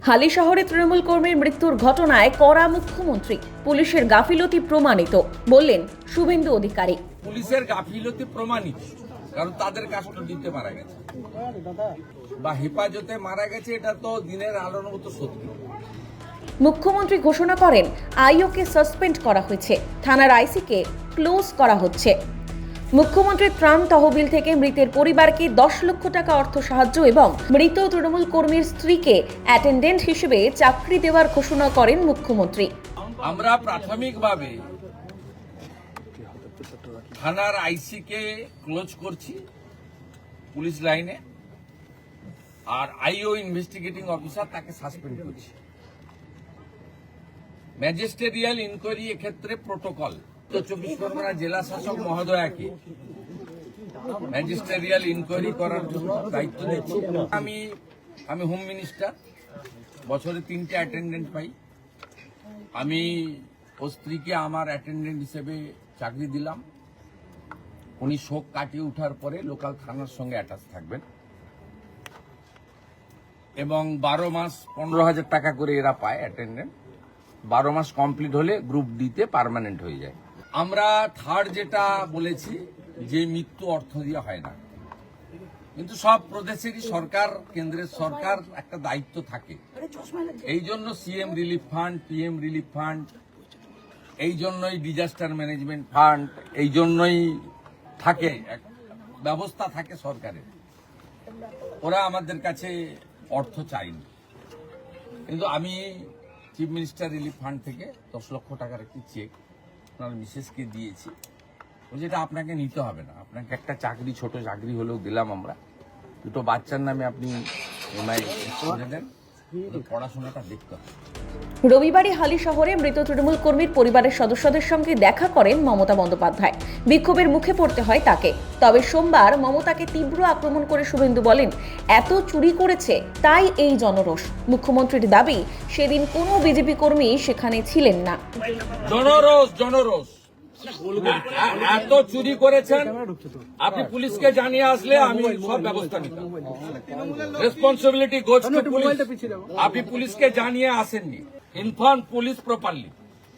হালি শহরে তৃণমূল কর্মীর মৃত্যুর ঘটনায় কড়া মুখ্যমন্ত্রী, পুলিশের গাফিলতি প্রমাণিত বললেন শুভেন্দু অধিকারী। পুলিশের গাফিলতি প্রমাণিত, কারণ তাদের কাস্টডিতে মারা গেছে বা হেফাজতে মারা গেছে, এটা তো দিনের আলোর মতো সত্যি। মুখ্যমন্ত্রী ঘোষণা করেন আইওকে সাসপেন্ড করা হয়েছে, থানার আইসিকে ক্লোজ করা হচ্ছে। মুখ্যমন্ত্রীর ত্রাণ তহবিল থেকে মৃতের পরিবারকে 10 লক্ষ টাকা অর্থ সাহায্য এবং মৃত তৃণমূল কর্মীর স্ত্রীকে অ্যাটেন্ডেন্ট হিসেবে চাকরি দেওয়ার ঘোষণা করেন মুখ্যমন্ত্রী। আমরা প্রাথমিকভাবে থানার আইসিকে ক্লোজ করছি পুলিশ লাইনে, আর আইও ইনভেস্টিগেটিং অফিসার তাকে সাসপেন্ড করছি। ম্যাজিস্ট্রিয়াল ইনকোয়ারি এক্ষেত্রে প্রোটোকল তো 24 পরগনা জেলা শাসক মহোদয়াকে ম্যাজিস্ট্রিয়াল ইনকোয়ারি করার জন্য দায়িত্ব দিচ্ছি। আমি হোম মিনিস্টার, বছরে 3টে অ্যাটেন্ডেন্ট পাই। আমি ও স্ত্রীকে আমার অ্যাটেন্ডেন্ট হিসেবে চাকরি দিলাম। উনি শোক কাটিয়ে ওঠার পরে লোকাল থানার সঙ্গে অ্যাটাচ থাকবেন এবং 12 মাস 15,000 টাকা করে এরা পায় অ্যাটেন্ডেন্ট। 12 মাস কমপ্লিট হলে গ্রুপ ডিতে পার্মানেন্ট হয়ে যায়। আমরা থার্ড যেটা বলেছি যে মৃত্যু অর্থ দিয়ে হয় না, কিন্তু সব প্রদেশেরই সরকার, কেন্দ্রের সরকার একটা দায়িত্ব থাকে। এই জন্য CM relief fund, PM relief fund, এই জন্যই ডিজাস্টার ম্যানেজমেন্ট ফান্ড, এই জন্যই থাকে, ব্যবস্থা থাকে সরকারের। ওরা আমাদের কাছে অর্থ চায়নি, কিন্তু আমি চিফ মিনিস্টার রিলিফ ফান্ড থেকে 10 লক্ষ টাকার একটি চেক আপনার মিসেসকে দিয়েছি। যেটা আপনাকে নিতে হবে না, আপনাকে একটা চাকরি, ছোট চাকরি হলেও দিলাম আমরা। 2টো বাচ্চার নামে আপনি এমআই করে দেন, পড়াশোনাটা দেখতে হবে। রবিবারই হালি শহরে মৃত তৃণমূল কর্মীর পরিবারের সদস্যদের সঙ্গে দেখা করেন মমতা বন্দ্যোপাধ্যায়। বিক্ষোভের মুখে পড়তে হয় তাকে। তবে সোমবার মমতাকে তীব্র আক্রমণ করে শুভেন্দু বলেন, এত চুরি করেছে তাই এই জনরোষ। মুখ্যমন্ত্রীর দাবি, সেদিন কোনো বিজেপি কর্মী সেখানে ছিলেন না। জনরোষ এত চুরি করেছেন, আপনি পুলিশকে জানিয়ে আসলে আমি সব ব্যবস্থা নিতাম। Responsibility goes to police. আপনি পুলিশকে জানিয়ে আসেননি। Inform police properly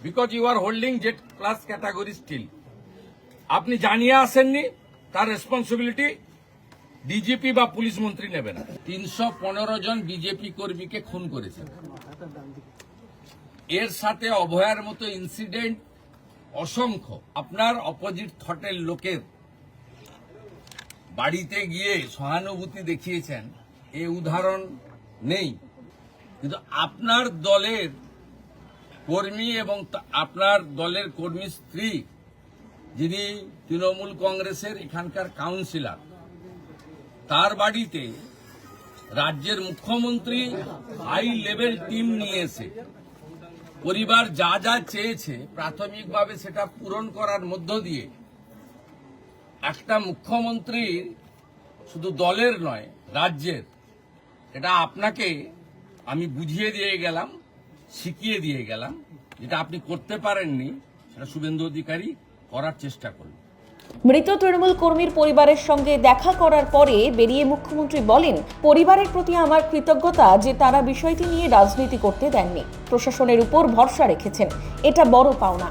because you are holding Z class category still. আপনি জানিয়ে আসেননি, তার রেসপন্সিবিলিটি ডিজিপি বা পুলিশ মন্ত্রী নেবে না। 315 জন বিজেপি কর্মীকে খুন করেছেন। এর সাথে অভয়ার মতো ইনসিডেন্ট অসংখ্য। আপনার অপোজিট থটের লোকের বাড়িতে গিয়ে সহানুভূতি দেখিয়েছেন, এ উদাহরণ নেই। কিন্তু আপনার দলের কর্মী এবং আপনার দলের কর্মী স্ত্রী, যিনি তৃণমূল কংগ্রেসের এখানকার কাউন্সিলর, তার বাড়িতে রাজ্যের মুখ্যমন্ত্রী হাই লেভেল টিম নিয়ে এসে পরিবার যা যা চেয়েছে প্রাথমিকভাবে সেটা পূরণ করার মধ্য দিয়ে একটা মুখ্যমন্ত্রী শুধু দলের নয়, রাজ্যের, এটা আপনাকে আমি বুঝিয়ে দিয়ে গেলাম, শিখিয়ে দিয়ে গেলাম। যেটা আপনি করতে পারেননি, সেটা শুভেন্দু অধিকারী করার চেষ্টা করলেন। মৃত তৃণমূল কর্মীর পরিবারের সঙ্গে দেখা করার পরে বেরিয়ে মুখ্যমন্ত্রী বলেন, পরিবারের প্রতি আমার কৃতজ্ঞতা যে তারা বিষয়টি নিয়ে রাজনীতি করতে দেননি, প্রশাসনের উপর ভরসা রেখেছেন, এটা বড় পাওনা।